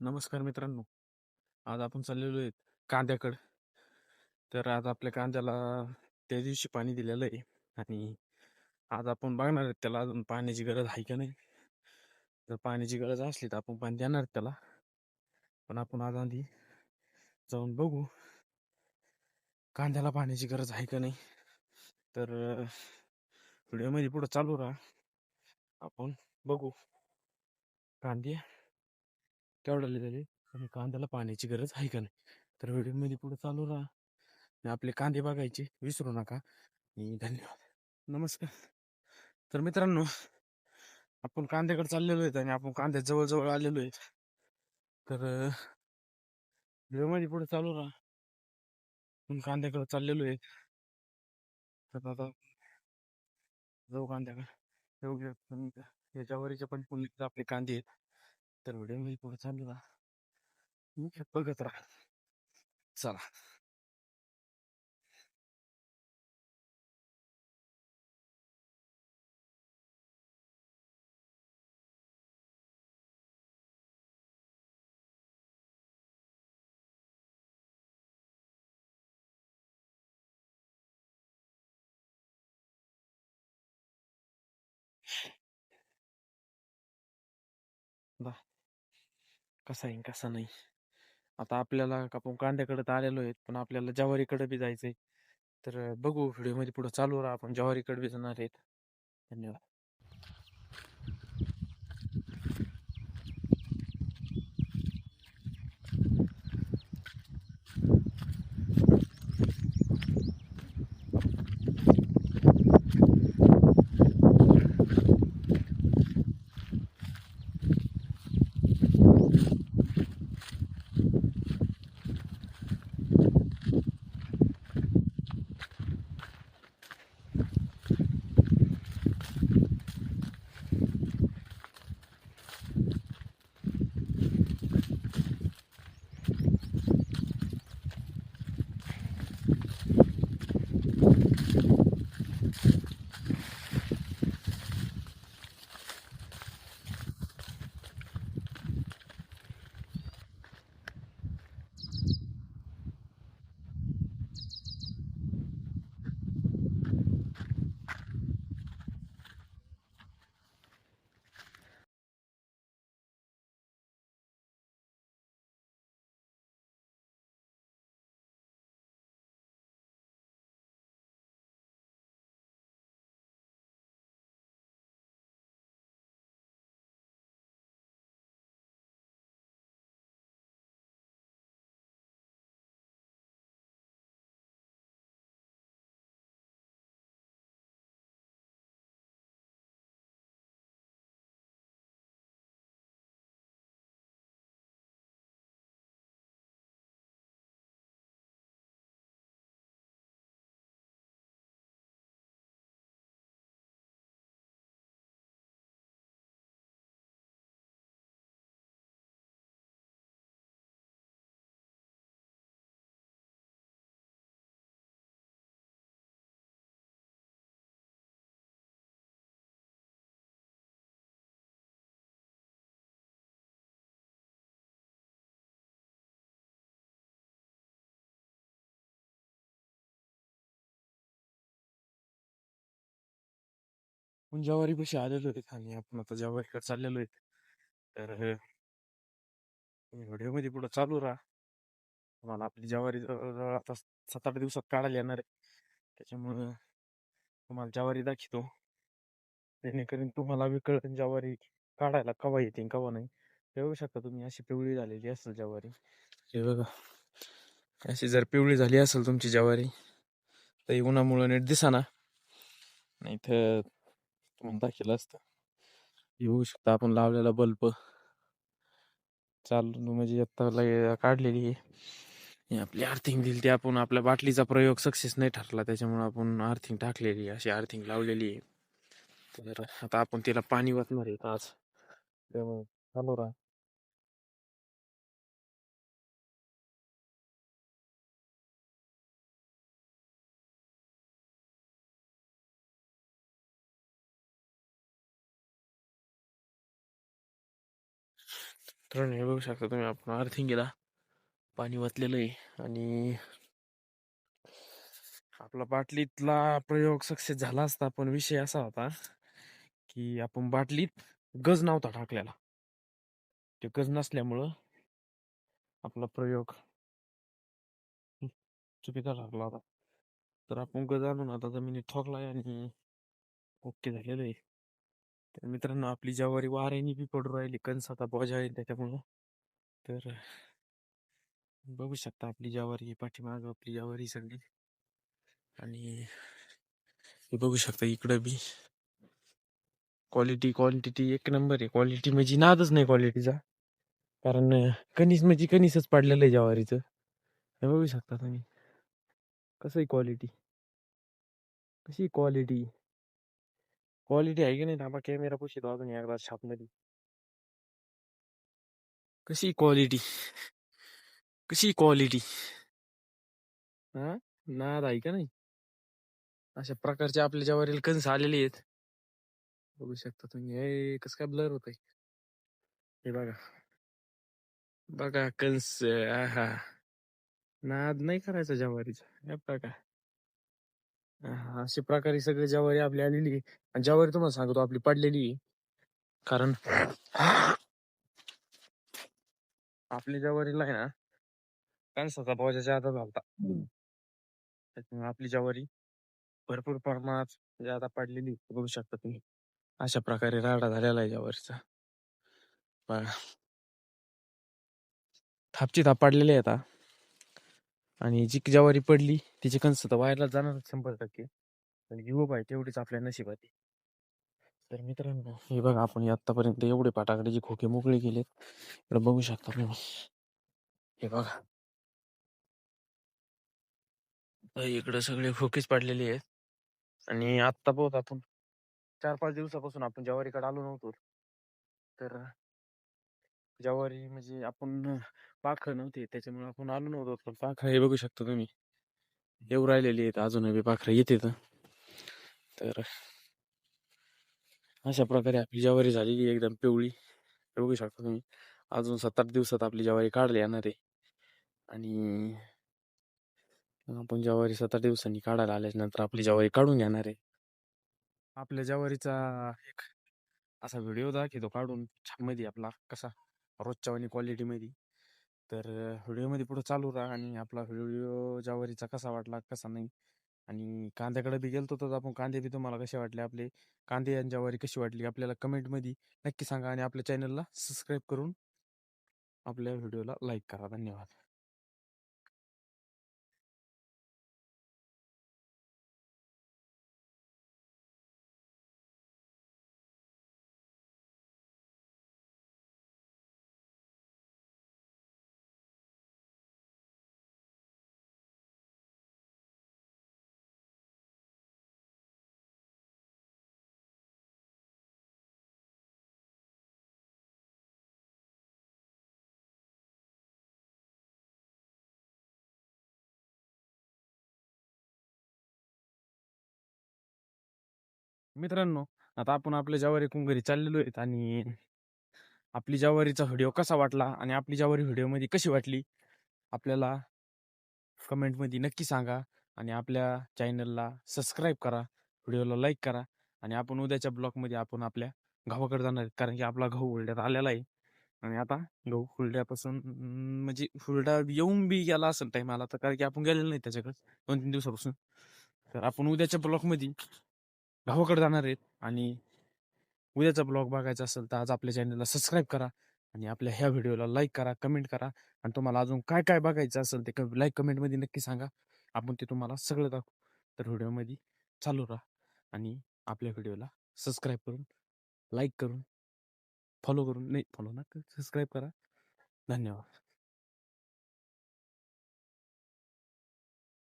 नमस्कार मित्रांनो. आज आपण चाललेलो आहेत कांद्याकडं. तर आज आपल्या कांद्याला त्या दिवशी पाणी दिलेलं आहे आणि आज आपण बघणार आहेत त्याला अजून पाण्याची गरज आहे का नाही. जर पाण्याची गरज असली तर आपण पाणी देणार आहेत त्याला. पण आपण आज आधी जाऊन बघू कांद्याला पाण्याची गरज आहे का नाही. तर व्हिडिओमध्ये पुढं चालू राहा. आपण बघू कांदे केवढाले झाले आणि कांद्याला पाण्याची गरज आहे का नाही. तर व्हिडिओमध्ये पुढं चालू राहा आणि आपले कांदे बघायचे विसरू नका. आणि धन्यवाद. नमस्कार. तर मित्रांनो, आपण कांद्याकडे चाललेलो आहेत आणि आपण कांद्या जवळ जवळ आलेलो आहेत. तर व्हिडिओमध्ये पुढे चालू राहा. आपण कांद्याकडे चाललेलो आहे. तर आता जाऊ कांद्याकडे. योग्य याच्यावरचे पण पुन्हा आपले कांदे आहेत. तर व्हिडिओमध्ये पुढे चालू राहा. मी बघत राहा. चला. बा कसा आहे कसा नाही. आता आपल्याला आपण कांद्याकडे तर आलेलो आहेत पण आपल्याला ज्वारीकडे बी जायचंय. तर बघू व्हिडिओमध्ये पुढे चालू राहा. आपण ज्वारीकडे बी जाणार आहेत. धन्यवाद. आपण ज्वारी कशी आलेलो आहेत आणि आपण आता ज्वारीकडे चाललेलो आहेत. तर व्हिडिओमध्ये पुढे चालू राहा. तुम्हाला आपली ज्वारी जवळजवळ आता 7-8 दिवसात काढायला येणार आहे. त्याच्यामुळं तुम्हाला ज्वारी दाखवतो. जेणेकरून तुम्हाला बी कळेल ज्वारी काढायला कवा येते कवा नाही. हे बघू शकता तुम्ही अशी पिवळी झालेली असेल ज्वारी. हे बघा अशी जर पिवळी झाली असेल तुमची ज्वारी तर ही उन्हामुळं नीट दिसाना. नाही तर तुम्हाला दाखवलं असतं. हे बघू शकता आपण लावलेला बल्ब चालू म्हणजे आता काढलेली आहे. हे आपली अर्थिंग दिली ते आपण आपल्या बाटलीचा प्रयोग सक्सेस नाही ठरला त्याच्यामुळे आपण अर्थिंग टाकलेली आहे. अशी अर्थिंग लावलेली आहे. तर आता आपण तिला पाणी वाचणार आहे आज. त्यामुळे चालू राहा. तर हे बघू शकता तुम्ही, आपण अर्थिंगीला पाणी वतलेलं आहे आणि आपला बाटलीतला प्रयोग सक्सेस झाला असता, पण विषय असा होता की आपण बाटलीत गज नव्हता टाकलेला. ते गज नसल्यामुळं आपला प्रयोग चुकीचा ठरला होता. तर आपण गज आणून आता जमिनीत ठोकलाय आणि ओके झालेलं आहे. तर मित्रांनो, आपली ज्वारी वाऱ्याने बी पडू राहिली, कणसाचा बोजा आहे त्याच्यामुळं. तर बघू शकता आपली ज्वारी पाठीमाग, आपली ज्वारी सगळी. आणि हे बघू शकता इकडं बी क्वालिटी क्वांटिटी एक नंबर आहे. क्वालिटी म्हणजे नादच नाही क्वालिटीचा, कारण कणीस म्हणजे कणीसच पडलेलं आहे ज्वारीचं. हे बघू शकता तुम्ही कसं आहे क्वालिटी, कशी क्वालिटी. क्वालिटी आहे की नाही, थांबा कॅमेरा पुशीतो अजून एकदा छापमध्ये. कशी क्वालिटी, कशी क्वालिटी. हा, नाद आहे का नाही. अशा प्रकारचे आपल्या ज्वारीला कणस आलेले आहेत. बघू शकता तुम्ही, हे कसं काय ब्लर होत आहे. हे बघा, बघा कणस. हा, नाद नाही करायचा ज्वारीचा. हे बघा, अशा प्रकारे सगळे ज्वारी आपली आलेली आहे. आणि ज्वारी तुम्हाला सांगतो आपली पडलेली आहे, कारण आपल्या ज्वारीला आहे ना कणसाचा बोजा जादा झालता. त्याच्यामुळे आपली ज्वारी भरपूर प्रमाणात जादा पडलेली आहे. बघू शकता तुम्ही अशा प्रकारे राडा झालेला आहे ज्वारीचा. बघा, थापची थाप पडलेली आहे आता. आणि जी ज्वारी पडली तिची कणस तर वायाला जाणार 100%. पण ही उभ आहे तेवढीच आपल्या नशिबात आहे. तर मित्रांनो, हे बघा, आपण आतापर्यंत एवढे पाटाकडे खोके मोकळे केलेत. इकडे बघू शकता तुम्ही, हे बघा, इकडे सगळे खोकेच पडलेले आहेत. आणि आत्ता बहुत आपण 4-5 दिवसापासून आपण ज्वारीकडे आलो नव्हतो. तर ज्वारी म्हणजे आपण पाखरं नव्हते त्याच्यामुळे आपण आलो नव्हतो. पण पाखरं हे बघू शकता तुम्ही येऊ राहिलेली आहेत, अजूनही बी पाखरं येते. तर अशा प्रकारे आपली ज्वारी झालेली एकदम पिवळी. हे बघू शकता तुम्ही, अजून 7-8 दिवसात आपली ज्वारी काढली येणार आहे. आणि आपण ज्वारी 7-8 दिवसांनी काढायला आल्याच्या नंतर आपली ज्वारी काढून घेणार आहे. आपल्या ज्वारीचा एक असा व्हिडिओ दाखवतो काढून मध्ये आपला कसा रोजच्या वाणी क्वालिटीमध्ये. तर व्हिडिओमध्ये पुढे चालू राहा आणि आपला व्हिडिओ ज्वारीचा कसा वाटला कसा नाही. आणि कांद्याकडे बी गेलतो तर आपण कांदे बी तुम्हाला कसे वाटले आपले कांदे आणि ज्वारी कशी वाटली आपल्याला कमेंटमध्ये नक्की सांगा. आणि आपल्या चॅनलला सबस्क्राईब करून आपल्या व्हिडिओला लाईक करा. धन्यवाद. मित्रांनो, आता आपण आपल्या ज्वारी घरी चाललेलो आहेत आणि आपली ज्वारीचा व्हिडिओ कसा वाटला आणि आपली ज्वारी व्हिडिओमध्ये कशी वाटली आपल्याला कमेंटमध्ये नक्की सांगा. आणि आपल्या चॅनलला सबस्क्राईब करा, व्हिडिओला लाईक करा. आणि आपण उद्याच्या ब्लॉगमध्ये आपण आपल्या गावाकडे जाणार आहेत, कारण की आपला गहू हुरड्यात आलेला आहे. आणि आता गहू हुरड्यापासून म्हणजे हुरडा येऊन बी गेला असेल टाईम आला तर, कारण की आपण गेलेलो नाही त्याच्याकडे 2-3 दिवसापासून. तर आपण उद्याच्या ब्लॉगमध्ये गावाकडे जाणार आहेत. आणि उद्याचा ब्लॉग बघायचा असेल तर आज आपल्या चॅनलला सबस्क्राईब करा आणि आपल्या ह्या व्हिडिओला लाईक करा, कमेंट करा. आणि तुम्हाला अजून काय काय बघायचं असेल ते लाईक कमेंटमध्ये नक्की सांगा, आपण ते तुम्हाला सगळं दाखवू. तर व्हिडिओमध्ये चालू राहा आणि आपल्या व्हिडिओला सबस्क्राईब करून, लाईक करून, फॉलो करून, नाही फॉलो ना, सबस्क्राईब करा. धन्यवाद.